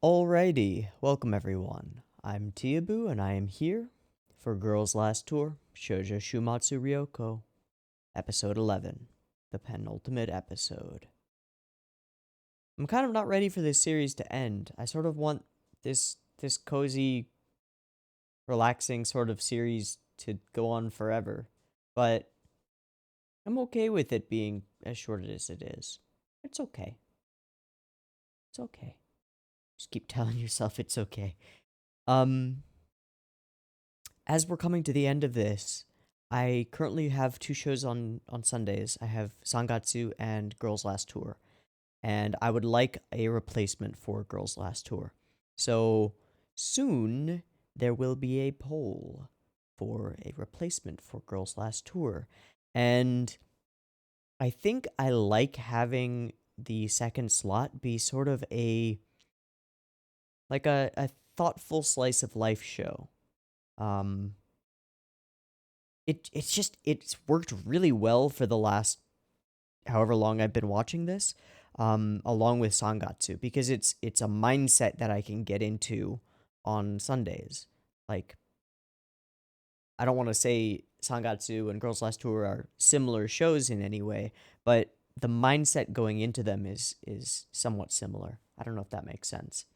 Alrighty, welcome everyone. I'm Teeaboo and I am here for Girls' Last Tour, Shoujo Shumatsu Ryoko, episode 11, the penultimate episode. I'm kind of not ready for this series to end. I sort of want this cozy, relaxing sort of series to go on forever, but I'm okay with it being as short as it is. It's okay. It's okay. Just keep telling yourself it's okay. As we're coming to the end of this, I currently have two shows on Sundays. I have Sangatsu and Girls' Last Tour, and I would like a replacement for Girls' Last Tour. So soon there will be a poll for a replacement for Girls' Last Tour, and I think I like having the second slot be sort of a thoughtful slice of life show. It's worked really well for the last however long I've been watching this, along with Sangatsu, because it's a mindset that I can get into on Sundays. Like, I don't want to say Sangatsu and Girls' Last Tour are similar shows in any way, but the mindset going into them is somewhat similar. I don't know if that makes sense.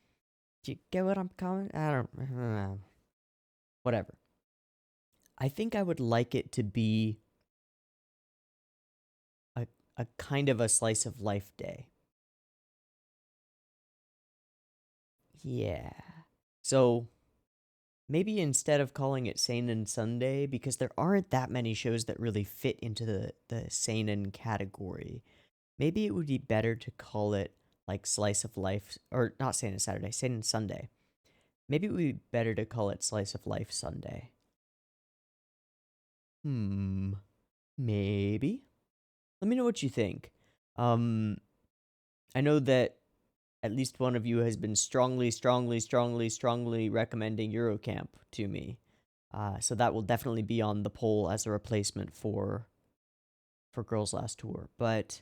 Do you get what I'm calling? I don't. Whatever. I think I would like it to be a kind of a slice of life day. Yeah. So maybe instead of calling it Seinen Sunday, because there aren't that many shows that really fit into the Seinen category, maybe it would be better to call it like Slice of Life, or not Seinen Saturday, Seinen Sunday. Maybe it would be better to call it Slice of Life Sunday. Maybe. Let me know what you think. I know that at least one of you has been strongly recommending Eurocamp to me. So that will definitely be on the poll as a replacement for Girls' Last Tour. But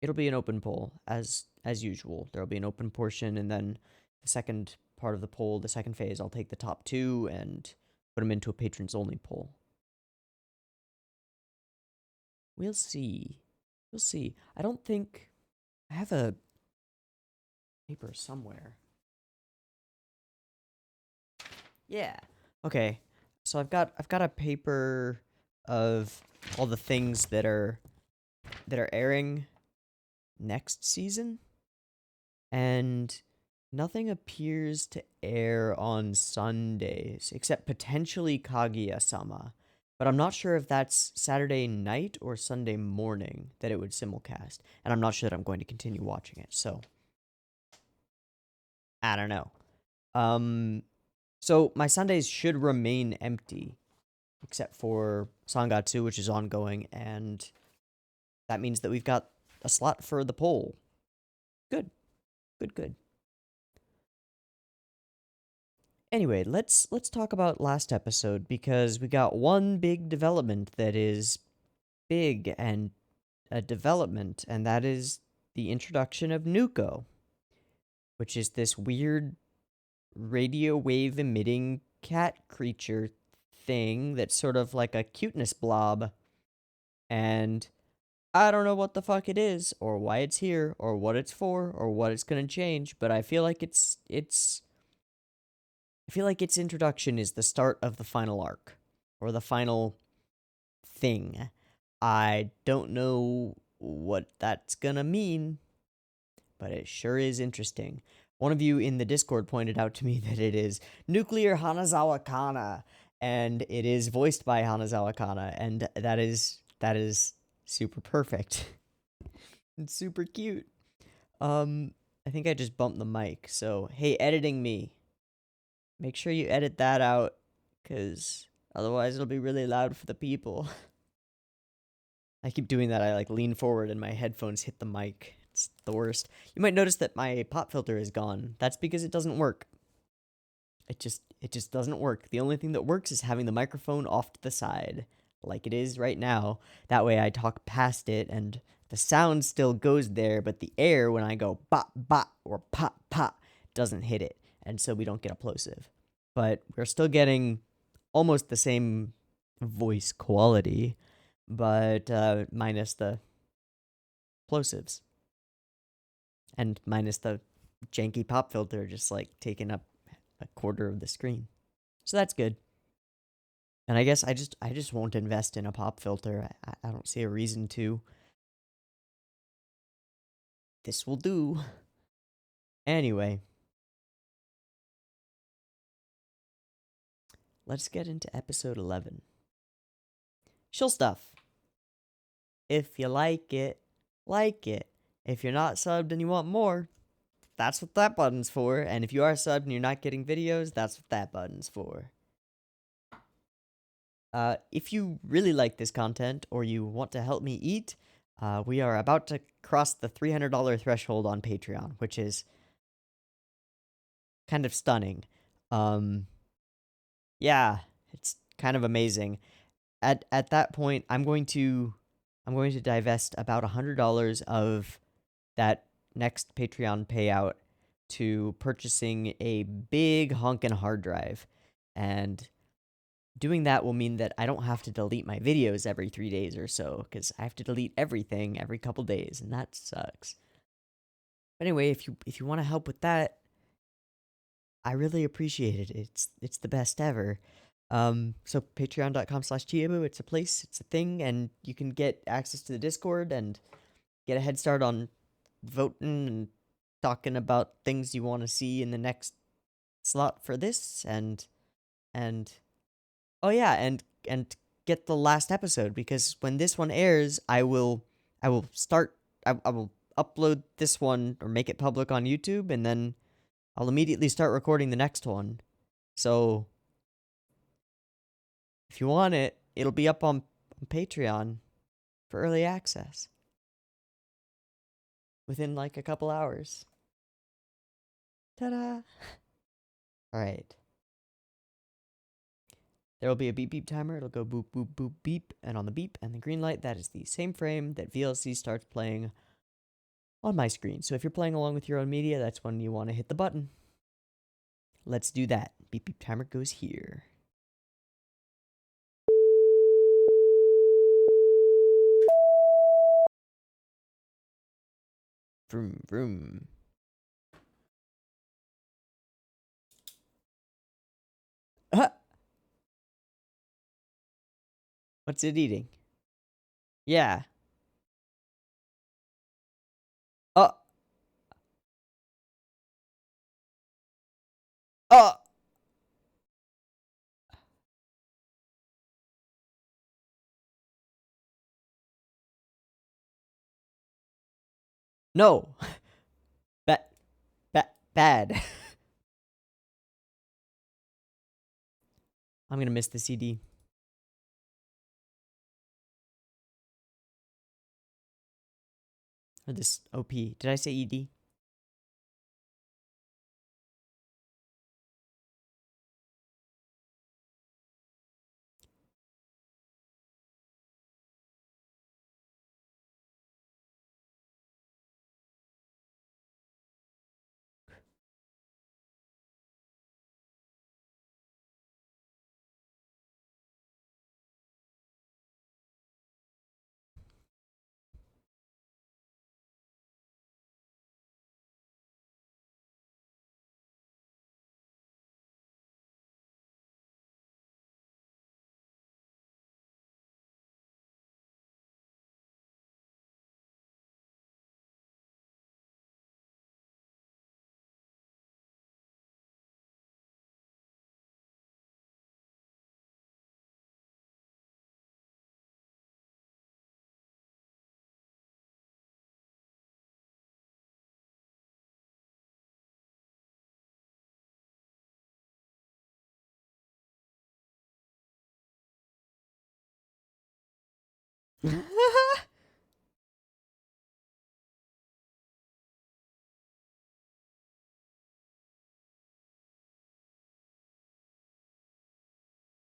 it'll be an open poll, as usual. There'll be an open portion, and then the second part of the poll, the second phase, I'll take the top two and put them into a patrons-only poll. We'll see. We'll see. I don't think... I have a paper somewhere. Yeah. Okay. So I've got a paper of all the things that are airing next season, and nothing appears to air on Sundays except potentially Kaguya-sama. But I'm not sure if that's Saturday night or Sunday morning that it would simulcast, and I'm not sure that I'm going to continue watching it. So I don't know. So my Sundays should remain empty, except for Sangatsu, which is ongoing, and that means that we've got a slot for the poll. Good. Good. Anyway, let's talk about last episode, because we got one big development that is big and a development, and that is the introduction of Nuko, which is this weird radio wave emitting cat creature thing that's sort of like a cuteness blob. And I don't know what the fuck it is, or why it's here, or what it's for, or what it's gonna change, but I feel like its introduction is the start of the final arc, or the final thing. I don't know what that's gonna mean, but it sure is interesting. One of you in the Discord pointed out to me that it is Nuclear Hanazawa Kana, and it is voiced by Hanazawa Kana, and that is super perfect. It's super cute. I think I just bumped the mic, so hey, editing me, make sure you edit that out, because otherwise it'll be really loud for the people. I keep doing that. I lean forward and my headphones hit the mic. It's the worst. You might notice that my pop filter is gone. That's because it doesn't work. It just doesn't work. The only thing that works is having the microphone off to the side, like it is right now. That way I talk past it and The sound still goes there, but the air, when I go bop, bop, or pop, pop, doesn't hit it. And so we don't get a plosive. But we're still getting almost the same voice quality, but minus the plosives. And minus the janky pop filter just like taking up a quarter of the screen. So that's good. And I guess I just won't invest in a pop filter. I don't see a reason to. This will do. Anyway. Let's get into episode 11. Shill stuff. If you like it, like it. If you're not subbed and you want more, that's what that button's for. And if you are subbed and you're not getting videos, that's what that button's for. If you really like this content or you want to help me eat, we are about to cross the $300 threshold on Patreon, which is kind of stunning. Yeah, it's kind of amazing. At that point, I'm going to divest about $100 of that next Patreon payout to purchasing a big honkin' hard drive. And doing that will mean that I don't have to delete my videos every 3 days or so, because I have to delete everything every couple days, and that sucks. But anyway, if you want to help with that, I really appreciate it. It's the best ever. So patreon.com/Teeaboo, it's a place, it's a thing, and you can get access to the Discord and get a head start on voting and talking about things you want to see in the next slot for this, and oh yeah, and get the last episode, because when this one airs, I will start, I will upload this one or make it public on YouTube, and then I'll immediately start recording the next one. So if you want it, it'll be up on Patreon for early access within like a couple hours. Ta-da! Alright. There will be a beep beep timer. It'll go boop boop boop beep, and on the beep and the green light, that is the same frame that VLC starts playing on my screen. So if you're playing along with your own media, that's when you want to hit the button. Let's do that. Beep beep timer goes here. Vroom vroom. What's it eating? Yeah. Oh. Oh. No. Bad. I'm gonna miss the CD. Or this OP. Did I say ED?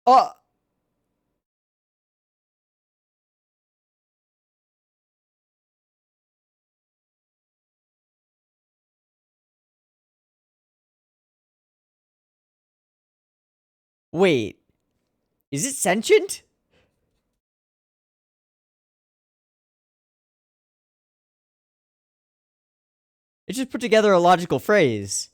Oh. Wait, is it sentient? It just put together a logical phrase.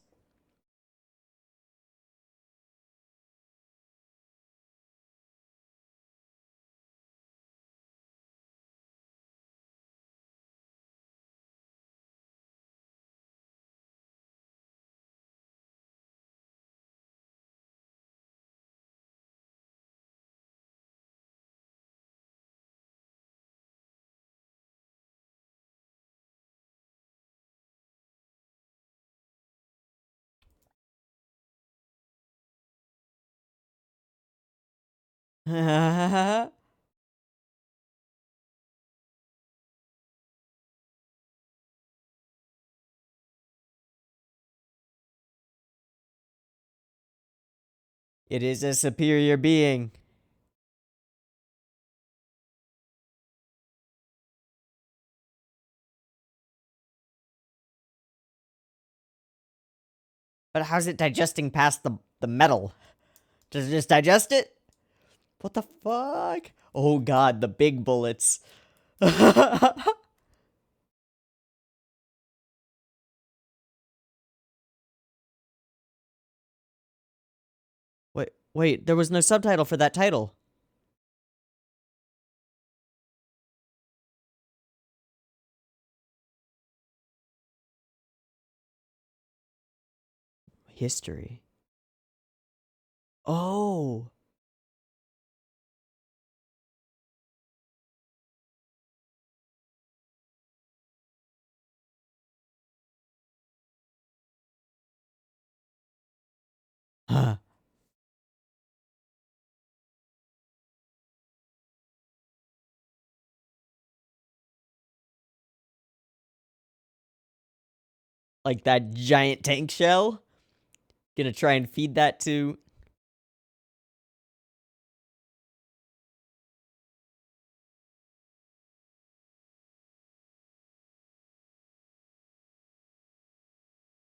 It is a superior being. But how's it digesting past the metal? Does it just digest it? What the fuck? Oh god, the big bullets. Wait, there was no subtitle for that title. History. Oh. Huh. Like that giant tank shell? Gonna try and feed that to...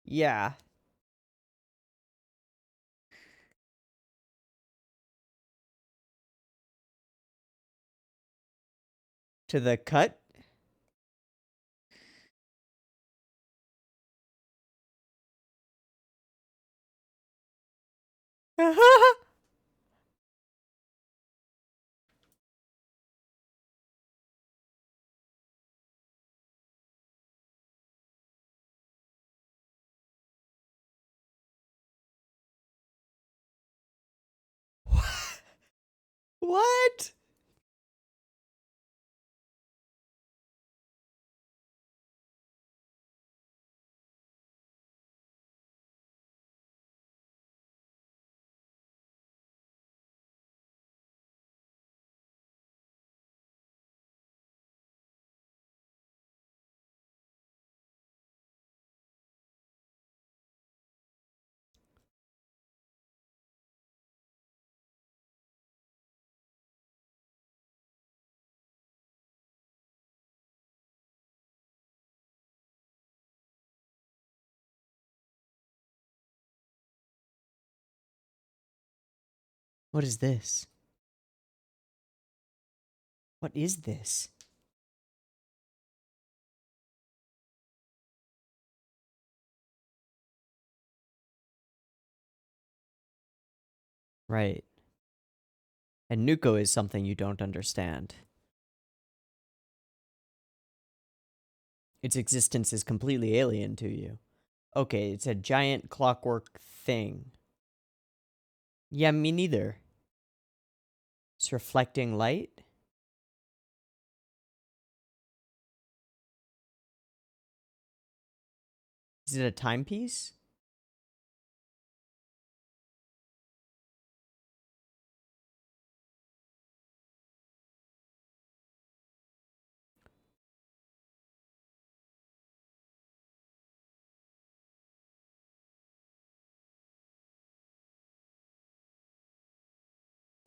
Yeah. To the cut? What? What is this? What is this? Right. And Nuko is something you don't understand. Its existence is completely alien to you. Okay, it's a giant clockwork thing. Yeah, me neither. It's reflecting light? Is it a timepiece?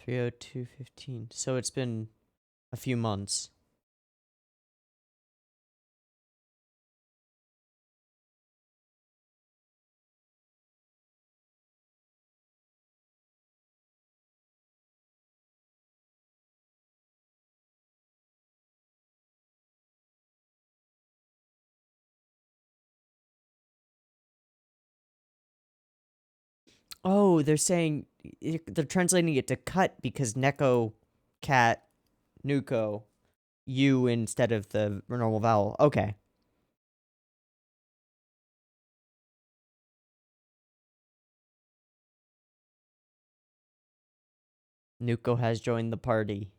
(302:15). So it's been a few months. Oh, they're saying they're translating it to cut because Neko, cat, Nuko, you instead of the normal vowel. Okay. Nuko has joined the party.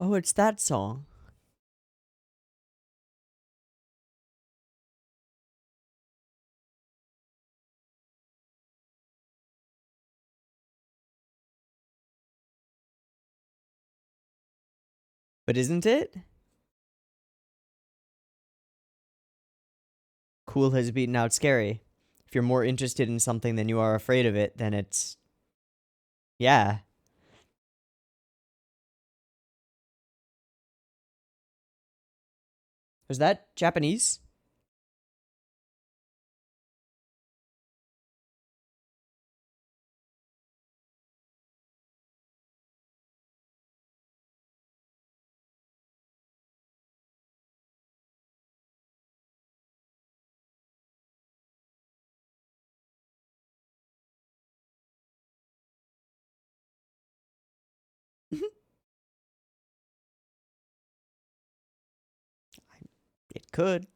Oh, it's that song. But isn't it? Cool has beaten out scary. If you're more interested in something than you are afraid of it, then it's. Yeah. Was that Japanese? It could.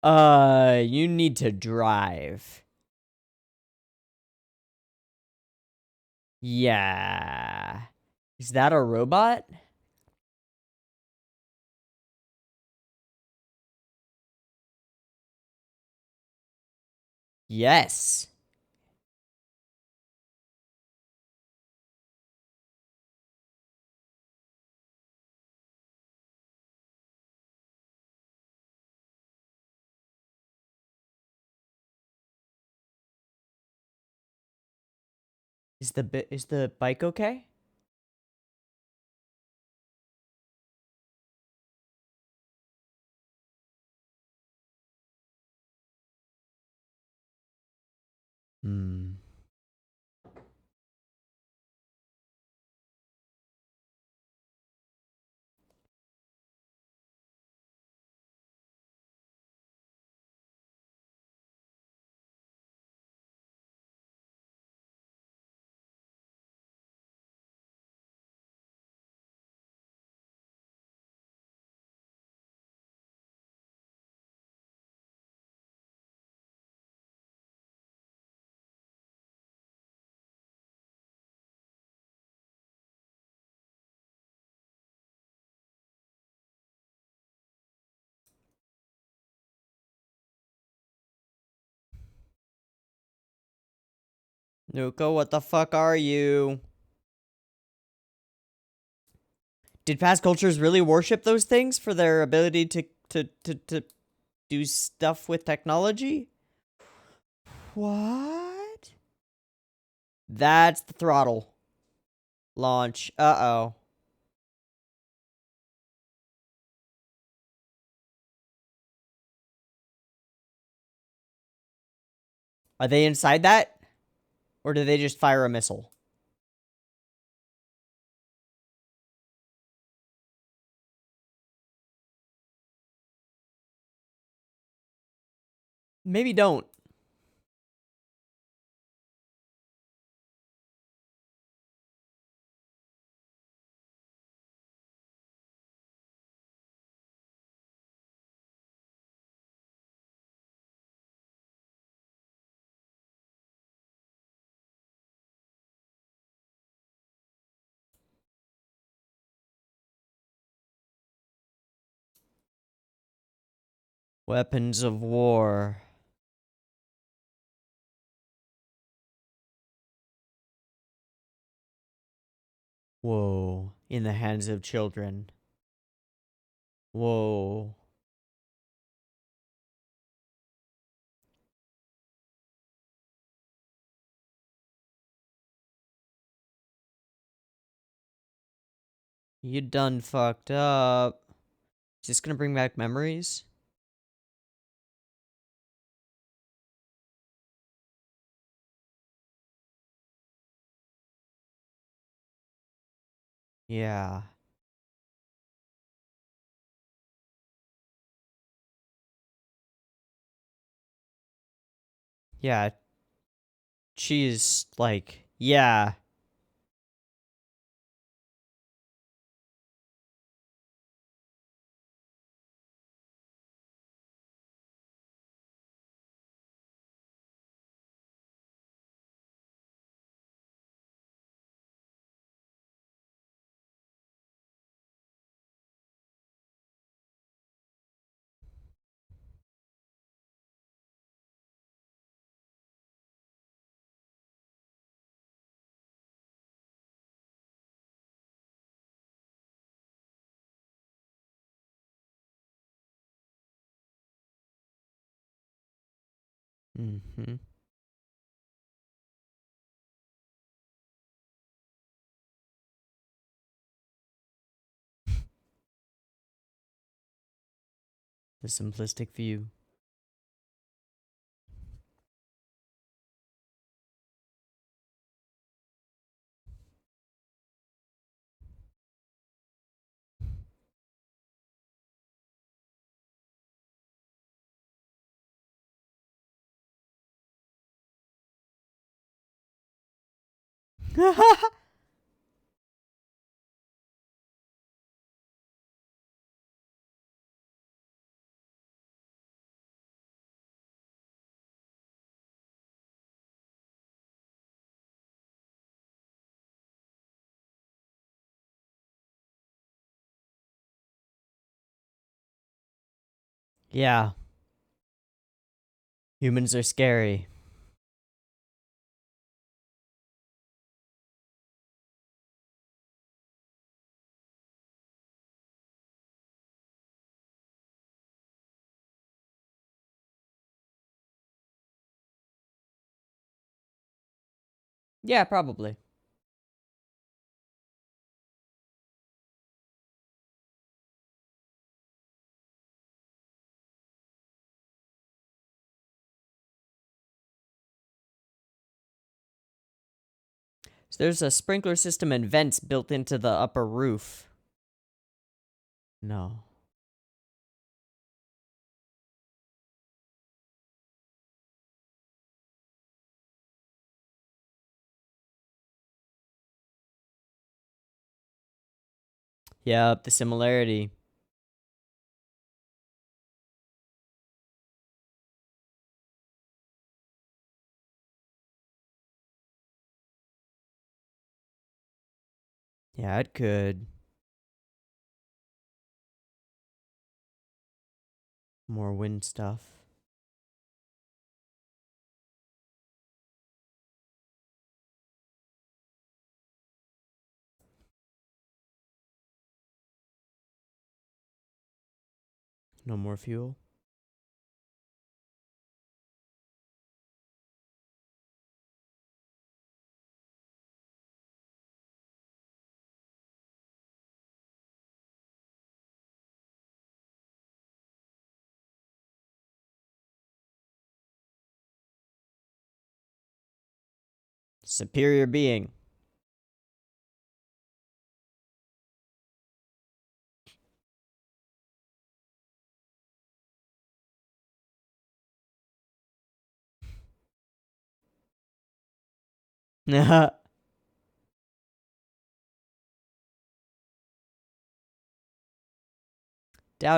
Uh, you need to drive. Yeah. Is that a robot? Yes. Is the bike okay? Hmm. Nuko, what the fuck are you? Did past cultures really worship those things for their ability to do stuff with technology? What? That's the throttle. Launch. Uh-oh. Are they inside that? Or do they just fire a missile? Maybe don't. Weapons of war. Whoa. In the hands of children. Whoa. You done fucked up. Is this gonna bring back memories? Yeah. Yeah. She's like, yeah. Mm-hmm. The simplistic view. Yeah. Humans are scary. Yeah, probably. So there's a sprinkler system and vents built into the upper roof. No. Yep, the similarity. Yeah, it could. More wind stuff. No more fuel. Superior being. Doubt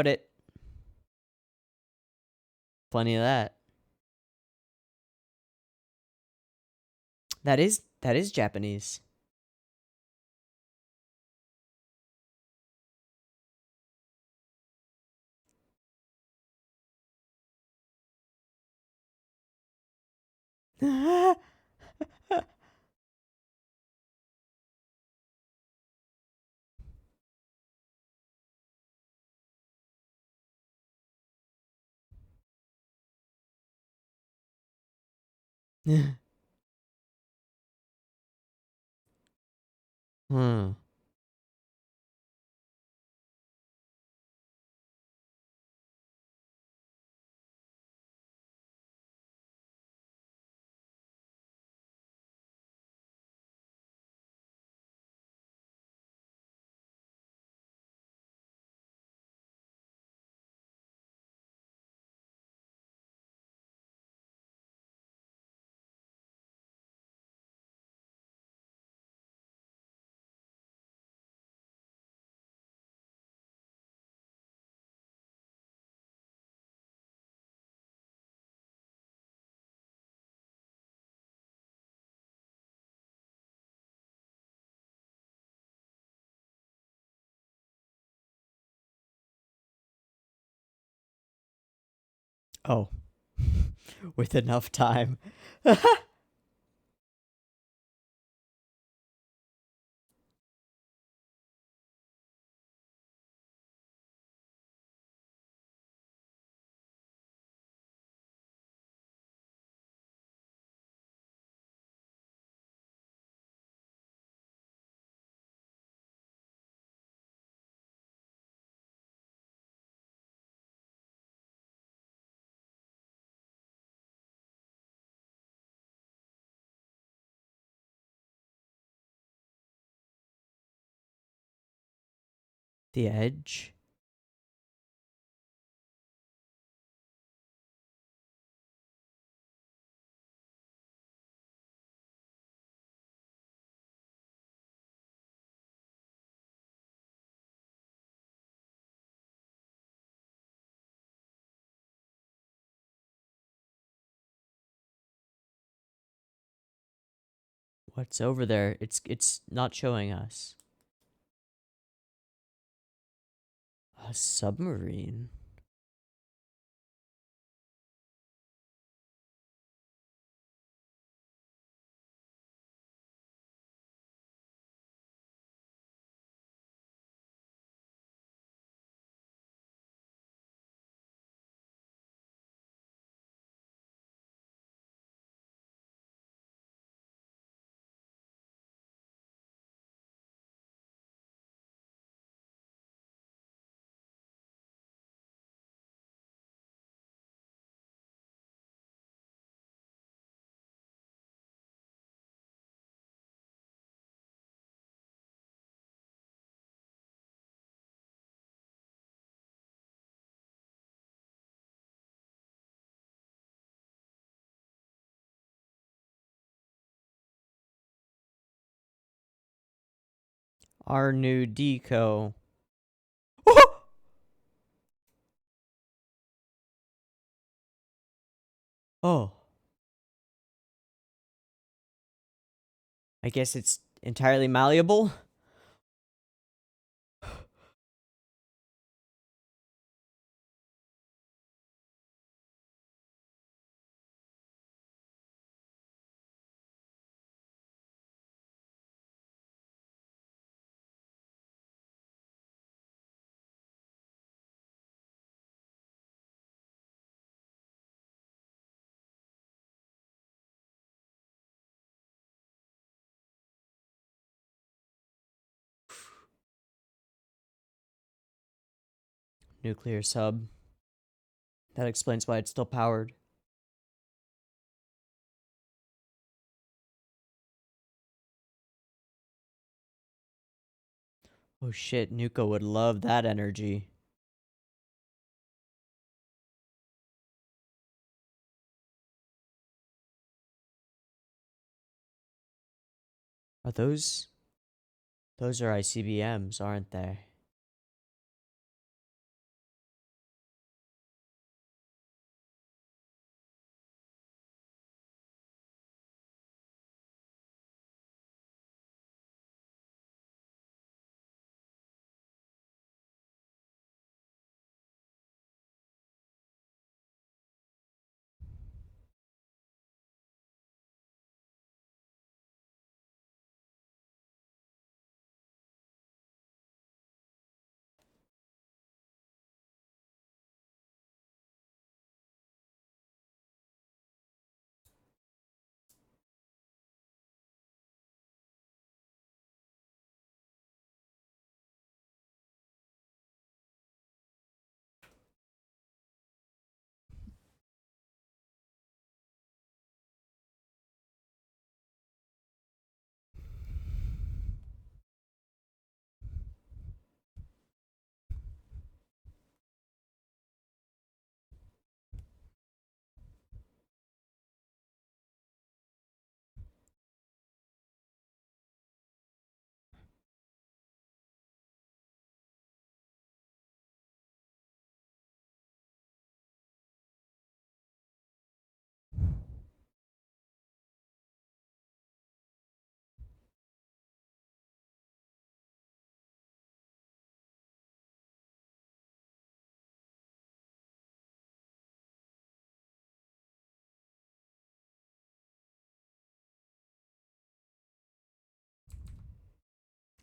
it. Plenty of that. That is Japanese. Hmm. Oh. With enough time. The edge. What's over there? It's not showing us. A submarine. Our new deco. Oh. I guess it's entirely malleable. Nuclear sub. That explains why it's still powered. Oh shit, Nuko would love that energy. Are those... Those are ICBMs, aren't they?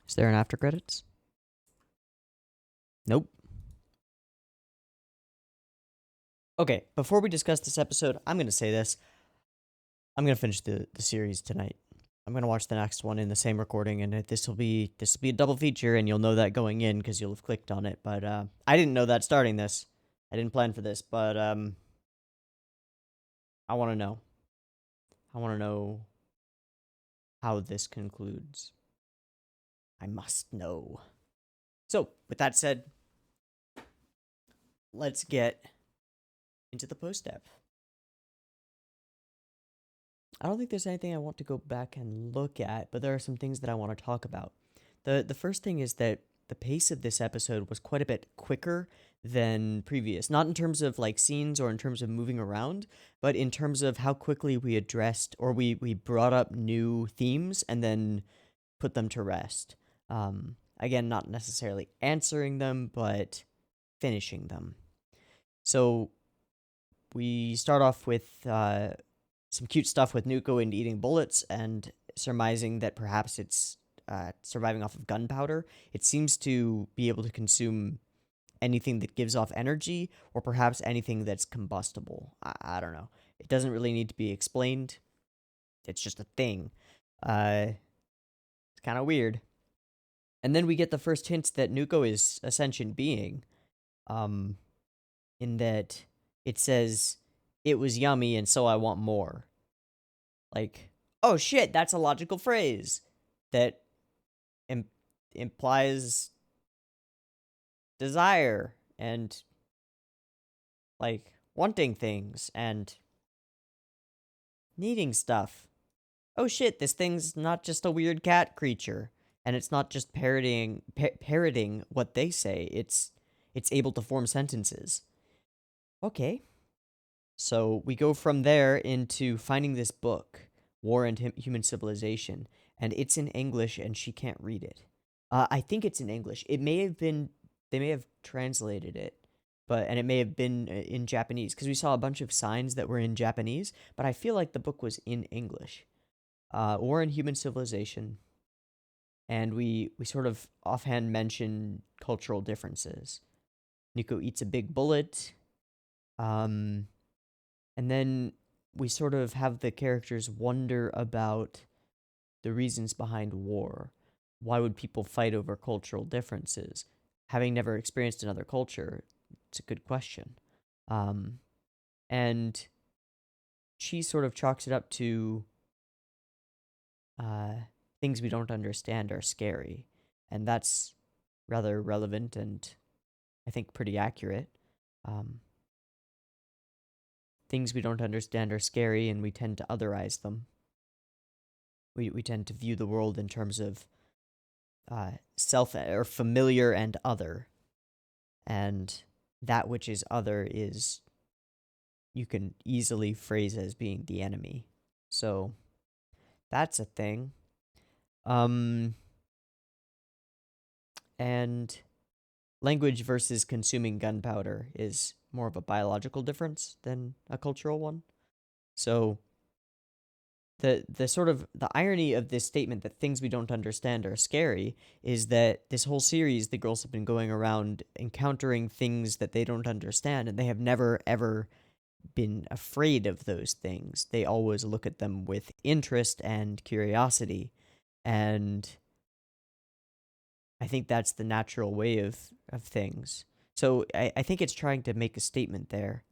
Is there an after credits? Nope. Okay, before we discuss this episode, I'm going to say this. I'm going to finish the series tonight. I'm going to watch the next one in the same recording, and this will be a double feature, and you'll know that going in because you'll have clicked on it. But I didn't know that starting this. I didn't plan for this, but I want to know. I want to know how this concludes. I must know. So, with that said, let's get into the post-step. I don't think there's anything I want to go back and look at, but there are some things that I want to talk about. The first thing is that the pace of this episode was quite a bit quicker than previous. Not in terms of like scenes or in terms of moving around, but in terms of how quickly we addressed or we brought up new themes and then put them to rest. Again, not necessarily answering them, but finishing them. So we start off with some cute stuff with Nuko and eating bullets and surmising that perhaps it's surviving off of gunpowder. It seems to be able to consume anything that gives off energy or perhaps anything that's combustible. I don't know. It doesn't really need to be explained. It's just a thing. It's kind of weird. And then we get the first hints that Nuko is a sentient being. In that it says, "It was yummy and so I want more." Like, oh shit, that's a logical phrase that implies desire and like wanting things and needing stuff. Oh shit, this thing's not just a weird cat creature, and it's not just parroting what they say. It's able to form sentences. Okay. So we go from there into finding this book, War and Human Civilization, and it's in English and she can't read it. I think it's in English. It may have been, they may have translated it, and it may have been in Japanese, because we saw a bunch of signs that were in Japanese, but I feel like the book was in English. War and Human Civilization, and we sort of offhand mention cultural differences. Nuko eats a big bullet, and then we sort of have the characters wonder about the reasons behind war. Why would people fight over cultural differences? Having never experienced another culture, it's a good question. And she sort of chalks it up to things we don't understand are scary. And that's rather relevant and I think pretty accurate. Things we don't understand are scary and we tend to otherize them. We tend to view the world in terms of self or familiar and other. And that which is other is you can easily phrase as being the enemy. So that's a thing. And language versus consuming gunpowder is more of a biological difference than a cultural one. So the sort of the irony of this statement that things we don't understand are scary is that this whole series the girls have been going around encountering things that they don't understand, and they have never ever been afraid of those things. They always look at them with interest and curiosity, and I think that's the natural way of things. So I think it's trying to make a statement there.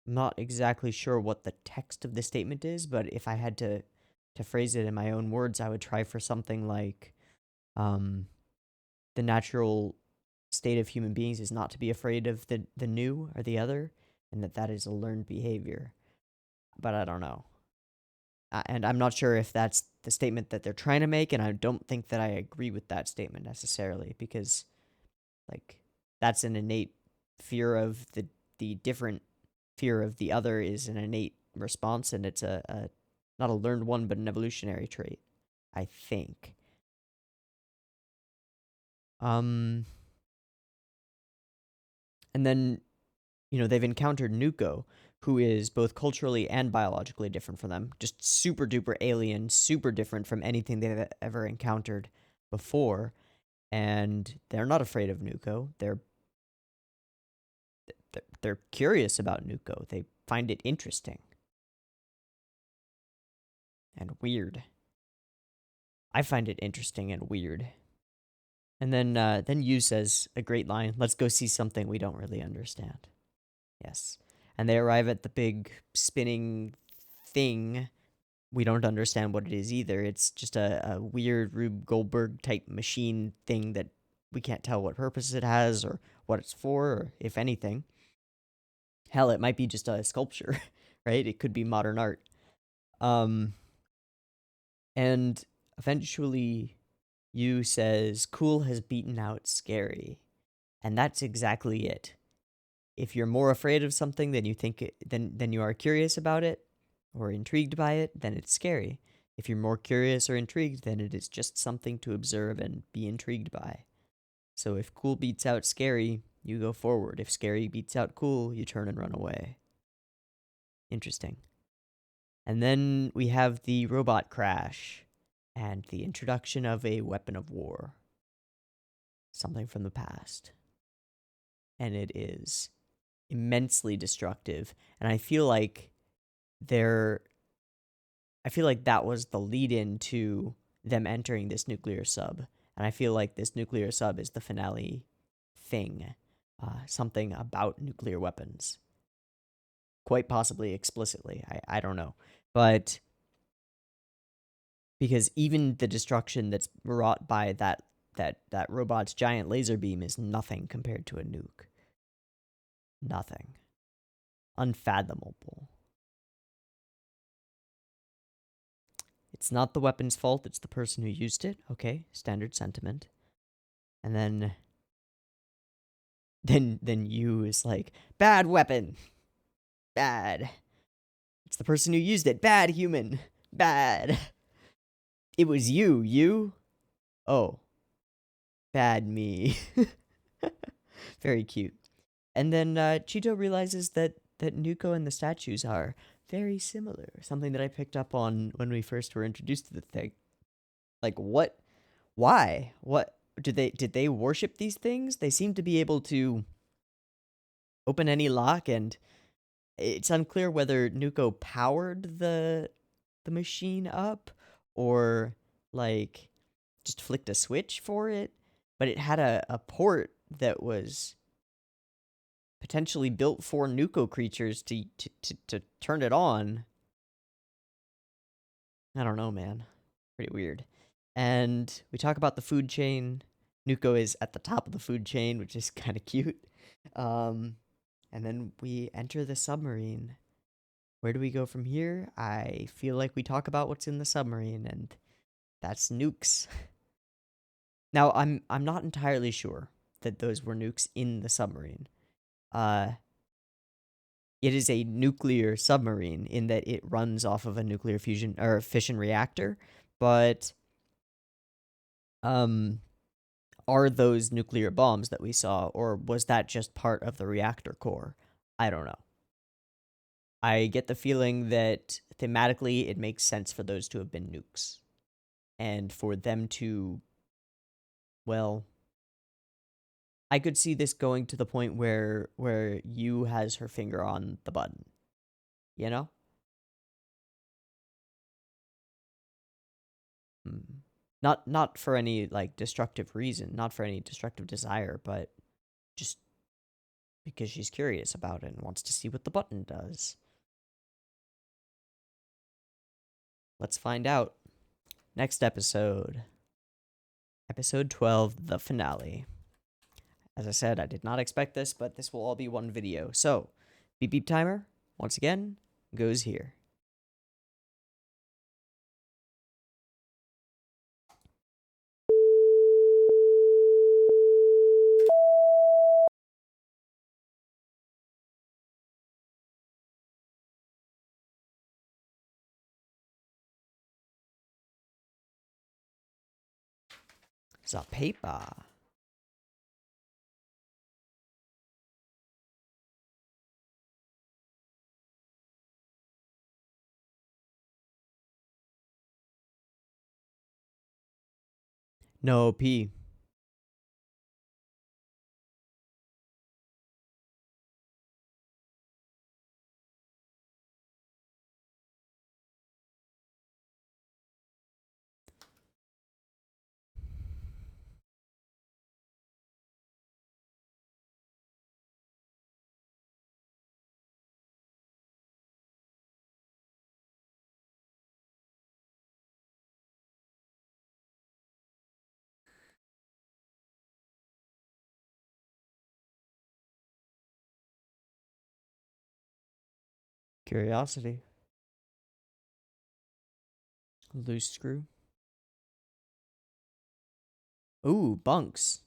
I'm not exactly sure what the text of the statement is, but if I had to phrase it in my own words, I would try for something like, the natural state of human beings is not to be afraid of the new or the other, and that is a learned behavior. But I don't know. And I'm not sure if that's the statement that they're trying to make, and I don't think that I agree with that statement necessarily, because, like, that's an innate fear of the different. Fear of the other is an innate response, and it's a not a learned one, but an evolutionary trait, I think. And then, they've encountered Nuko, who is both culturally and biologically different from them. Just super duper alien, super different from anything they've ever encountered before. and they're not afraid of Nuko. They're curious about Nuko. They find it interesting and weird. I find it interesting and weird. And then Yu says a great line, "Let's go see something we don't really understand." Yes. And they arrive at the big spinning thing. We don't understand what it is either. It's just a weird Rube Goldberg type machine thing that we can't tell what purpose it has or what it's for, or if anything. Hell, it might be just a sculpture, right? It could be modern art. And eventually Yu says, "Cool has beaten out scary." And that's exactly it. If you're more afraid of something than you think than you are curious about it or intrigued by it, then it's scary. If you're more curious or intrigued, then it is just something to observe and be intrigued by. So if cool beats out scary, you go forward. If scary beats out cool, you turn and run away. Interesting. And then we have the robot crash and the introduction of a weapon of war. Something from the past. And it is immensely destructive. And I feel like that was the lead in to them entering this nuclear sub. And I feel like this nuclear sub is the finale thing. Something about nuclear weapons. Quite possibly explicitly. I don't know. But because even the destruction that's wrought by that robot's giant laser beam is nothing compared to a nuke. Nothing. Unfathomable. It's not the weapon's fault, it's the person who used it. Okay, standard sentiment. And then Yu is like, "Bad weapon. Bad. It's the person who used it. Bad human. Bad. It was you. Oh. Bad me." Very cute. And then Chito realizes that Nuko and the statues are very similar. Something that I picked up on when we first were introduced to the thing. Like, what? Why? What? Did they worship these things? They seem to be able to open any lock, and it's unclear whether Nuko powered the machine up or like just flicked a switch for it. But it had a port that was potentially built for Nuko creatures to turn it on. I don't know, man. Pretty weird. And we talk about the food chain. Nuko is at the top of the food chain, which is kind of cute. And then we enter the submarine. Where do we go from here? I feel like we talk about what's in the submarine, and that's nukes. Now, I'm not entirely sure that those were nukes in the submarine. It is a nuclear submarine in that it runs off of a nuclear fusion or fission reactor, but are those nuclear bombs that we saw, or was that just part of the reactor core? I don't know. I get the feeling that thematically it makes sense for those to have been nukes. And for them to, well, I could see this going to the point where Yu has her finger on the button. You know? Not for any like destructive reason, not for any destructive desire, but just because she's curious about it and wants to see what the button does. Let's find out. Next episode. Episode 12, the finale. As I said, I did not expect this, but this will all be one video. So, beep beep timer, once again, goes here. The paper. No, P. Curiosity. Loose screw. Ooh, bunks.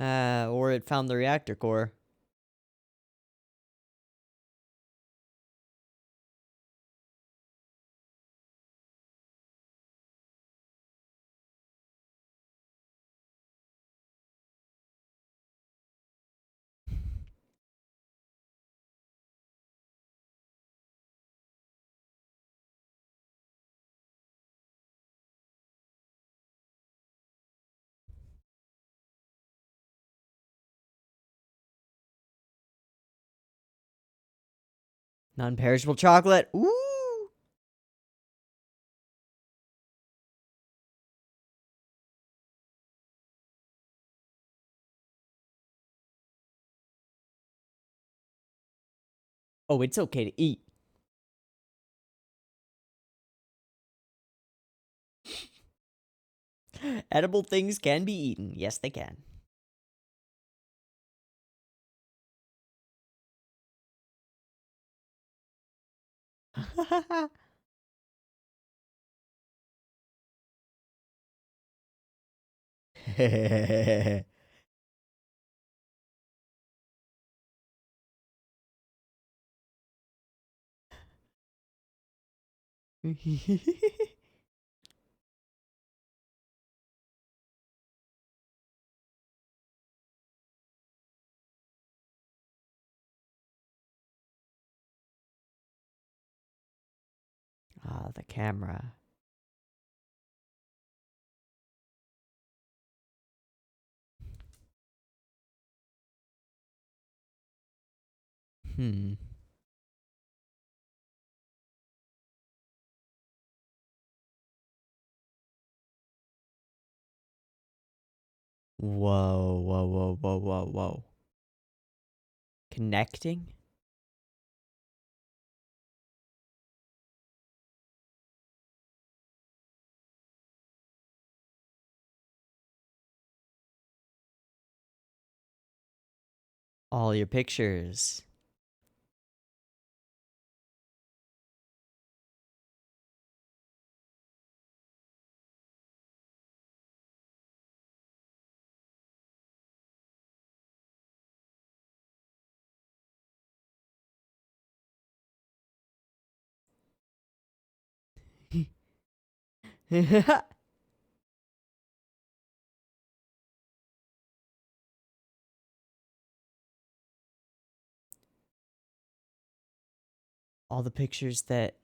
Or it found the reactor core. Non-perishable chocolate. Ooh. Oh, it's okay to eat. Edible things can be eaten. Yes, they can. Ah, the camera. Hmm. Whoa, whoa, whoa, whoa, whoa, whoa. Connecting? All your pictures. All the pictures that...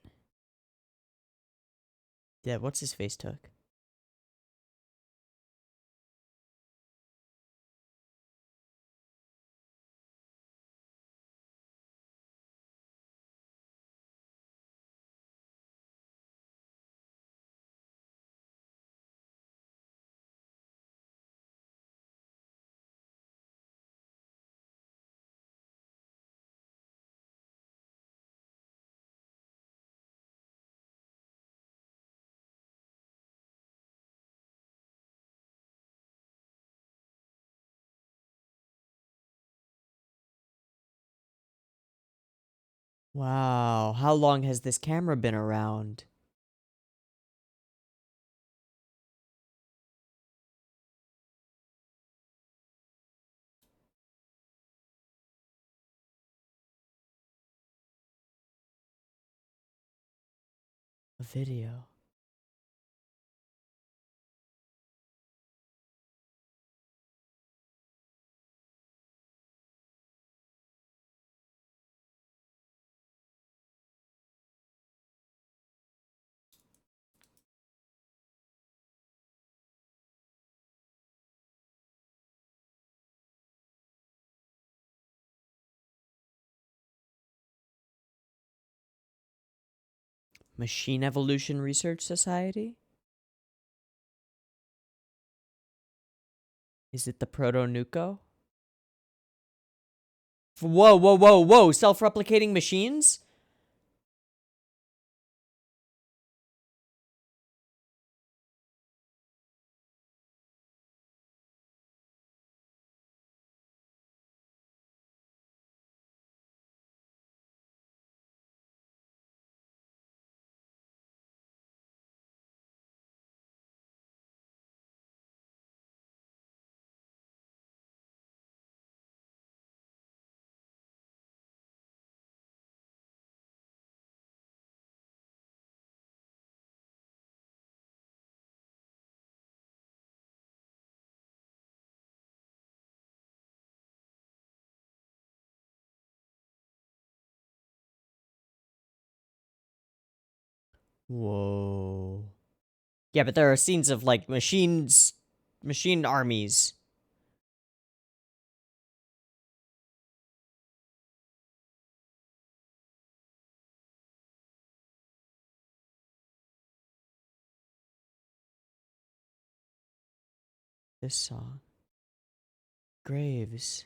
Yeah, what's his face took? Wow, how long has this camera been around? A video. Machine Evolution Research Society? Is it the Proto Nuko? Whoa, whoa, whoa, whoa! Self-replicating machines? Whoa. Yeah, but there are scenes of, like, machine armies. This song. Graves.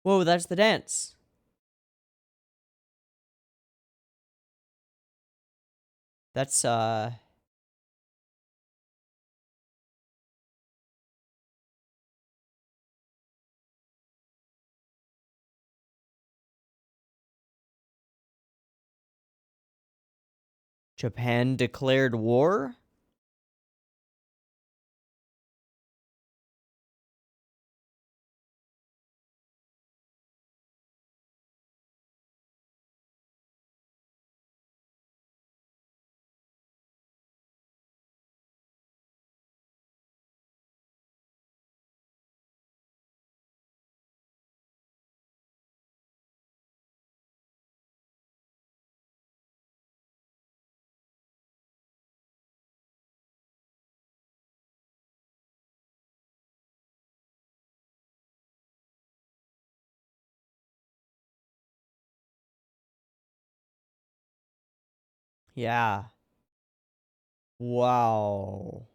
Whoa, that's the dance. That's, Japan declared war? Yeah. Wow.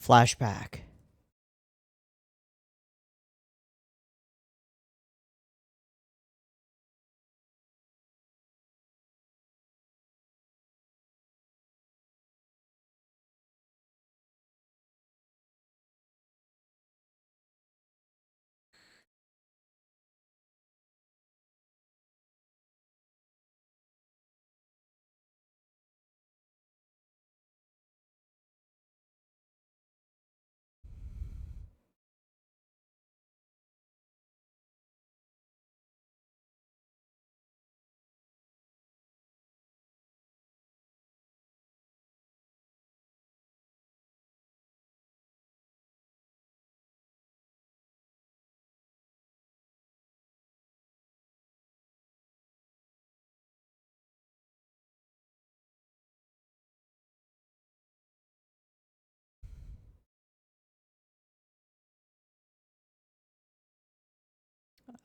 Flashback.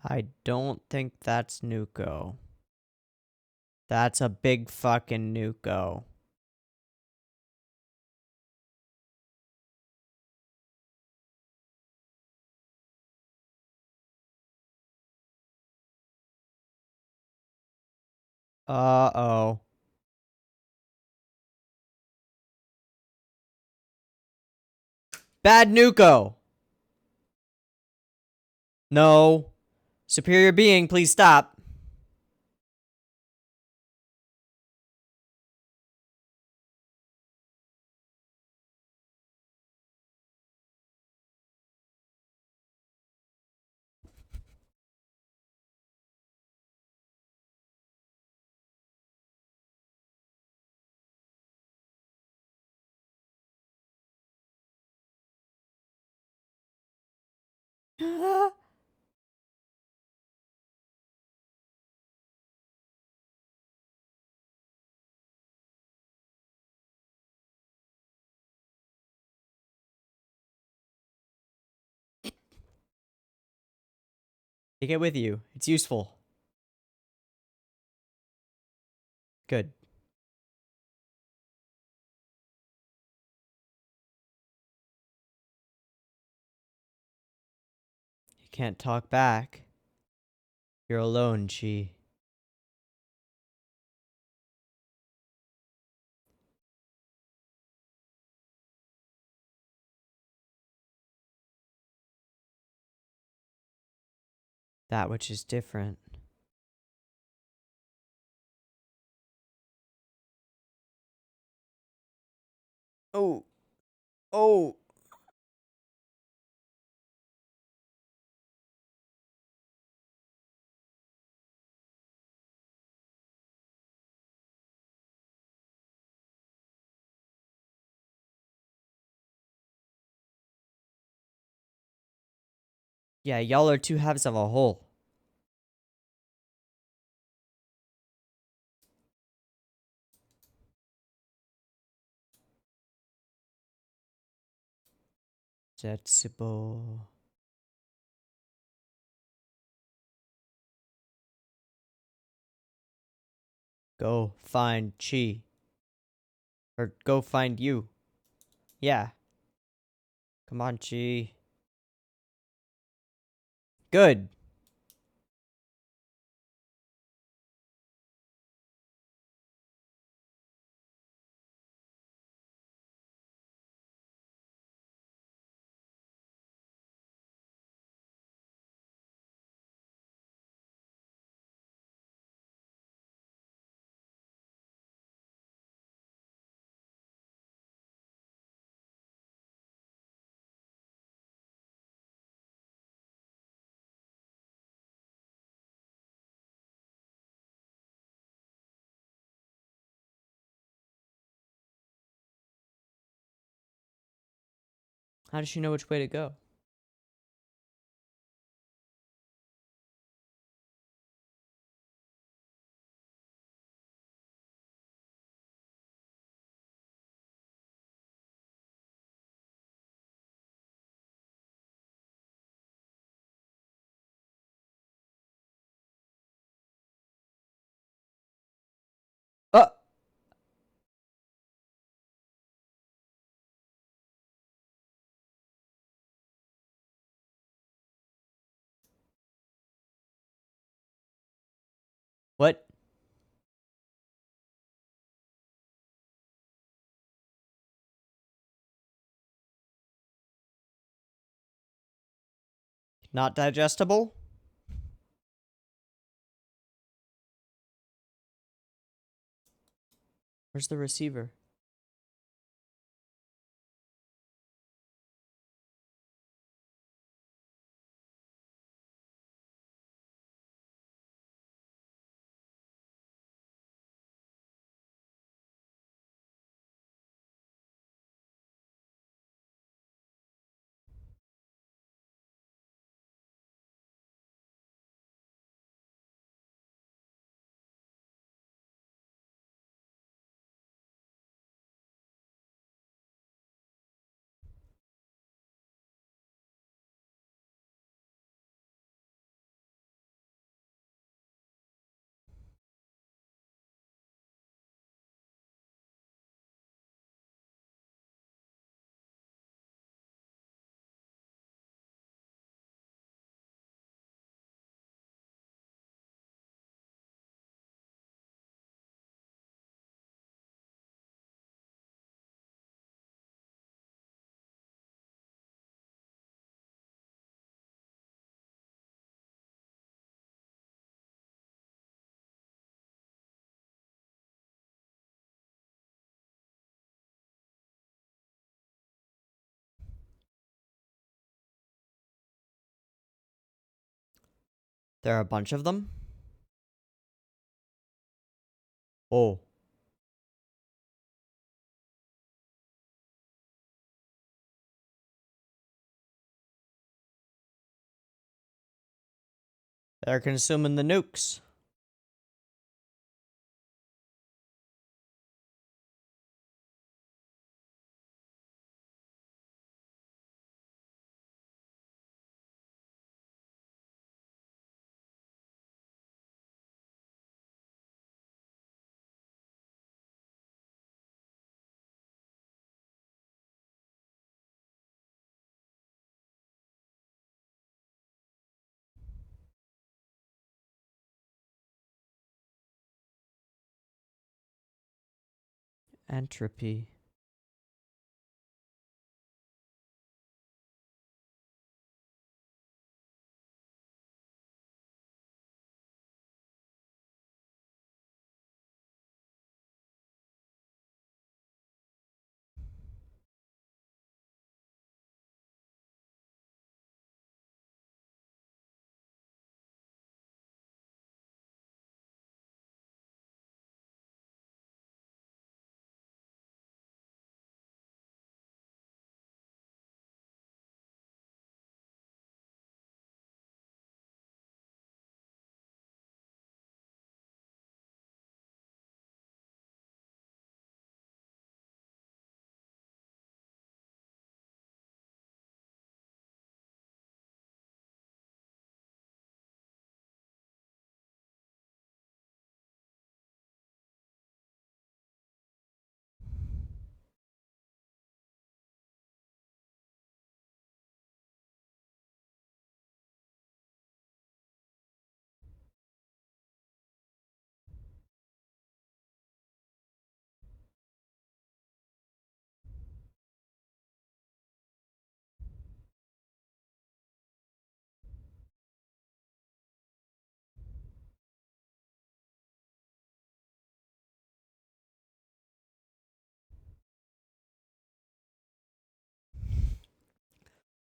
I don't think that's Nuko. That's a big fucking Nuko. Uh-oh. Bad Nuko! No. Superior being, please stop. Take it with you. It's useful. Good. You can't talk back. You're alone, Chi. That which is different. Oh. Oh. Yeah, y'all are two halves of a whole. Zetsubo. Go find Chi. Or go find you. Yeah. Come on, Chi. Good. How does she know which way to go? Uh! What? Not digestible? Where's the receiver? There are a bunch of them? Oh. They're consuming the nukes. Entropy.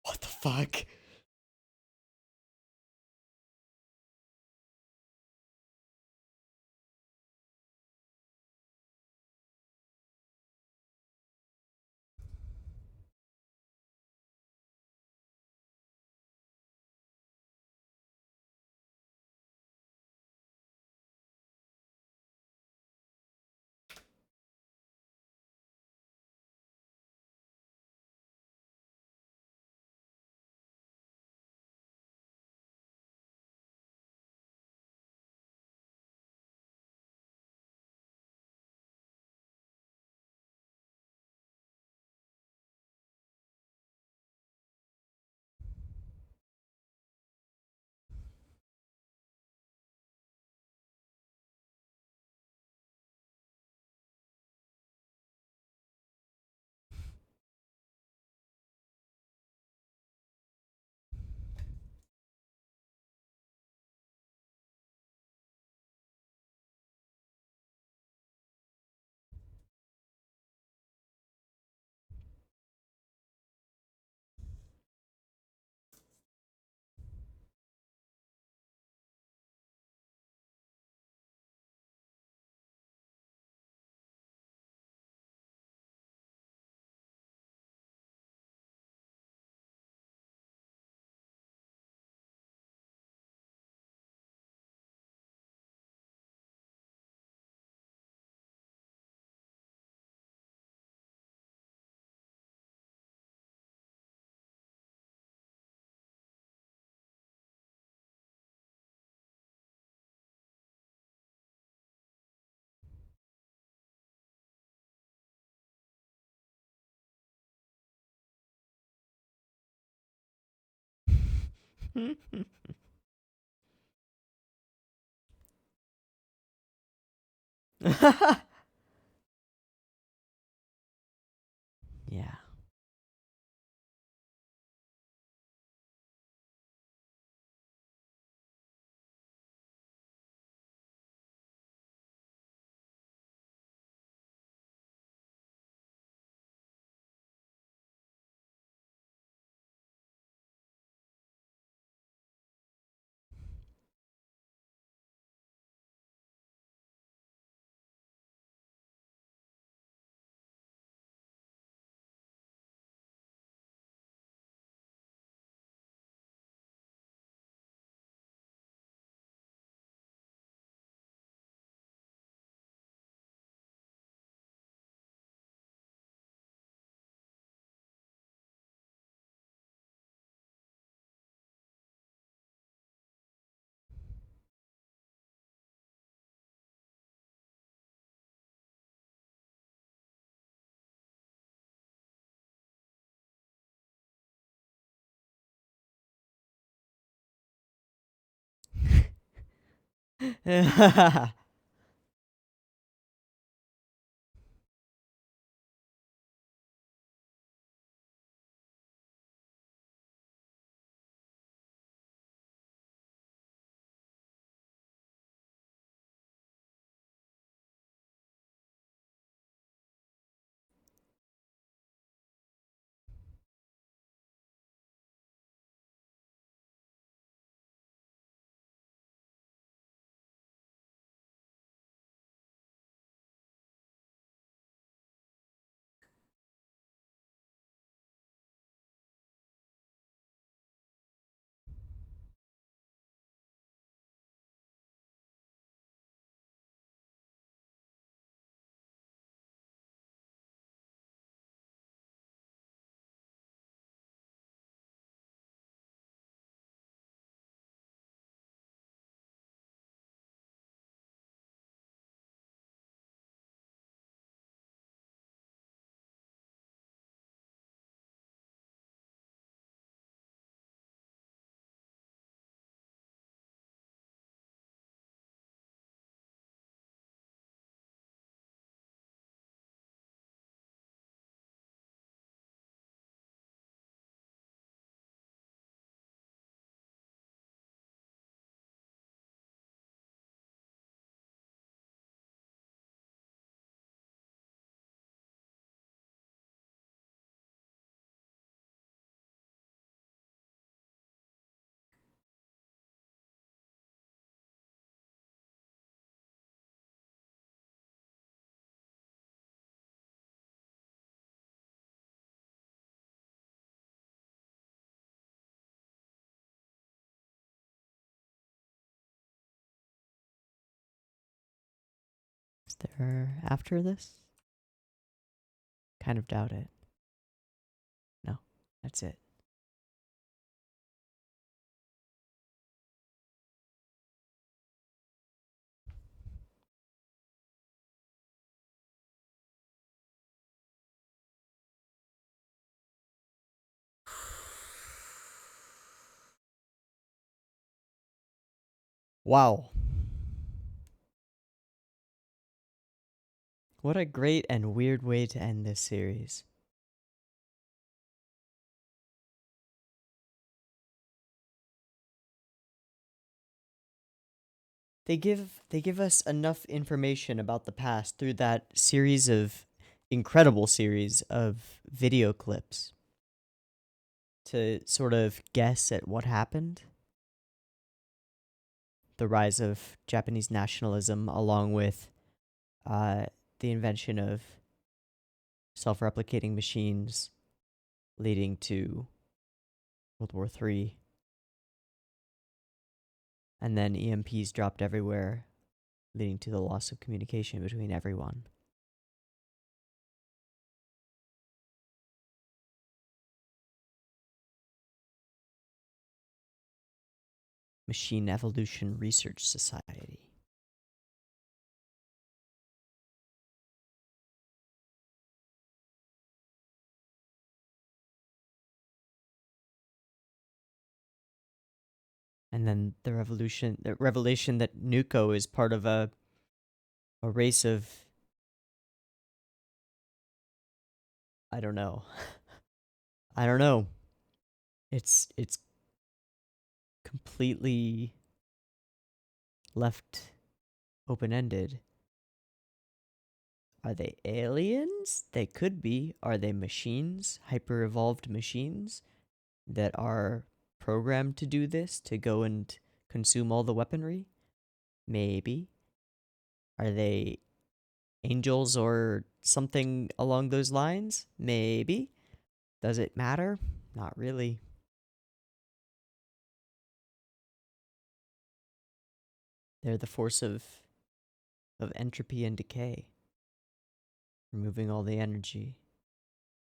What the fuck? Yeah. Is there after this? Kind of doubt it. No, that's it. Wow. What a great and weird way to end this series. They give us enough information about the past through that incredible series of video clips to sort of guess at what happened. The rise of Japanese nationalism, along with the invention of self-replicating machines, leading to World War III. And then EMPs dropped everywhere, leading to the loss of communication between everyone. Machine Evolution Research Society. And then the revelation that Nuko is part of a race of, I don't know. I don't know. It's completely left open-ended. Are they aliens? They could be. Are they machines? Hyper-evolved machines that are programmed to do this, to go and consume all the weaponry? Maybe. Are they angels or something along those lines? Maybe. Does it matter? Not really. They're the force of entropy and decay, removing all the energy,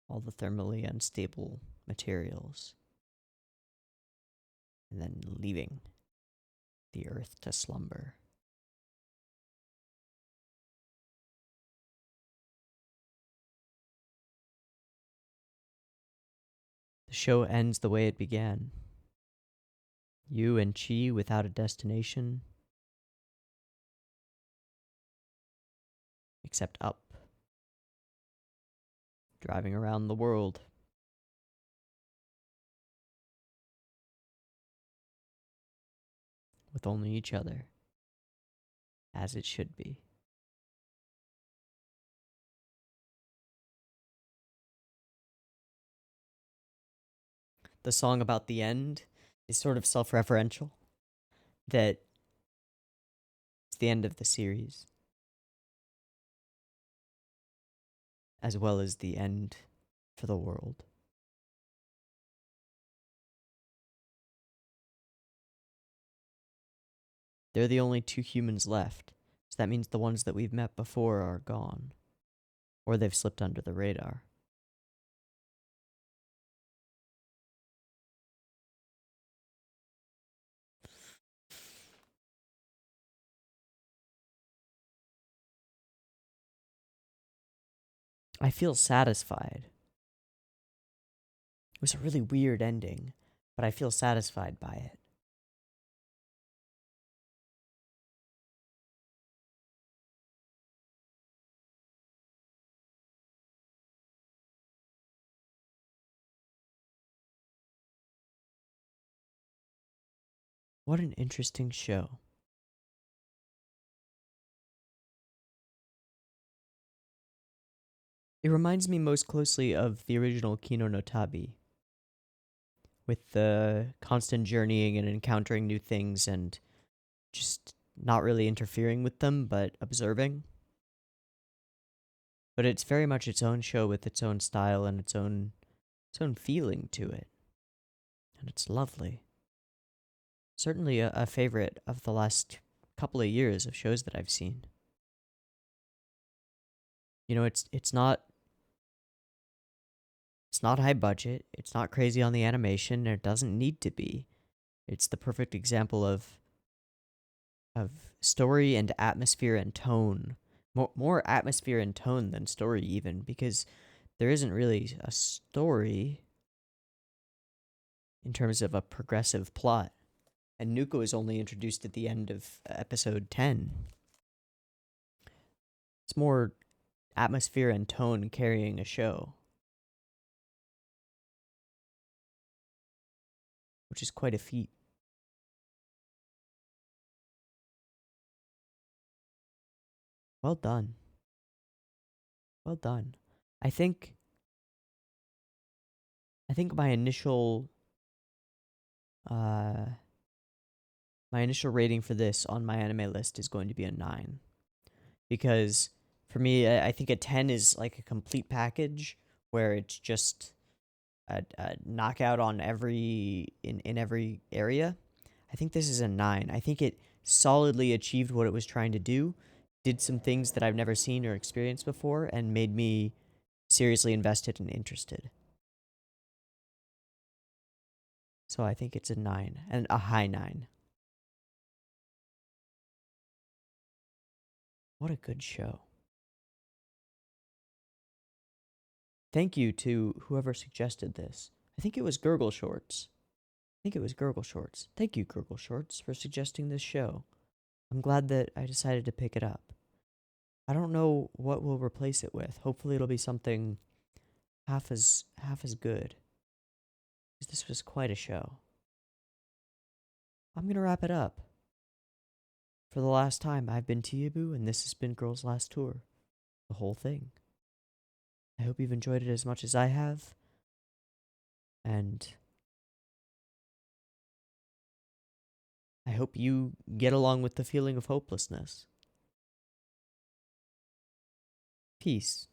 all the thermally unstable materials, and then leaving the earth to slumber. The show ends the way it began. You and Chi without a destination, except up, driving around the world. With only each other, as it should be. The song about the end is sort of self-referential, that it's the end of the series, as well as the end for the world. They're the only two humans left, so that means the ones that we've met before are gone, or they've slipped under the radar. I feel satisfied. It was a really weird ending, but I feel satisfied by it. What an interesting show. It reminds me most closely of the original Kino no Tabi, with the constant journeying and encountering new things and just not really interfering with them, but observing. But it's very much its own show with its own style and its own feeling to it. And it's lovely. Certainly a favorite of the last couple of years of shows that I've seen. You know, it's not high budget. It's not crazy on the animation. And it doesn't need to be. It's the perfect example of story and atmosphere and tone. More atmosphere and tone than story even, because there isn't really a story in terms of a progressive plot. And Nuko is only introduced at the end of episode 10. It's more atmosphere and tone carrying a show, which is quite a feat. Well done. Well done. I think my initial rating for this on my anime list is going to be a 9. Because for me, I think a 10 is like a complete package where it's just a knockout on in every area. I think this is a 9. I think it solidly achieved what it was trying to do, did some things that I've never seen or experienced before, and made me seriously invested and interested. So I think it's a 9, and a high 9. What a good show. Thank you to whoever suggested this. I think it was Gurgle Shorts. Thank you, Gurgle Shorts, for suggesting this show. I'm glad that I decided to pick it up. I don't know what we'll replace it with. Hopefully it'll be something half as good. Because this was quite a show. I'm gonna wrap it up. For the last time, I've been Teeaboo, and this has been Girls Last Tour. The whole thing. I hope you've enjoyed it as much as I have. And I hope you get along with the feeling of hopelessness. Peace.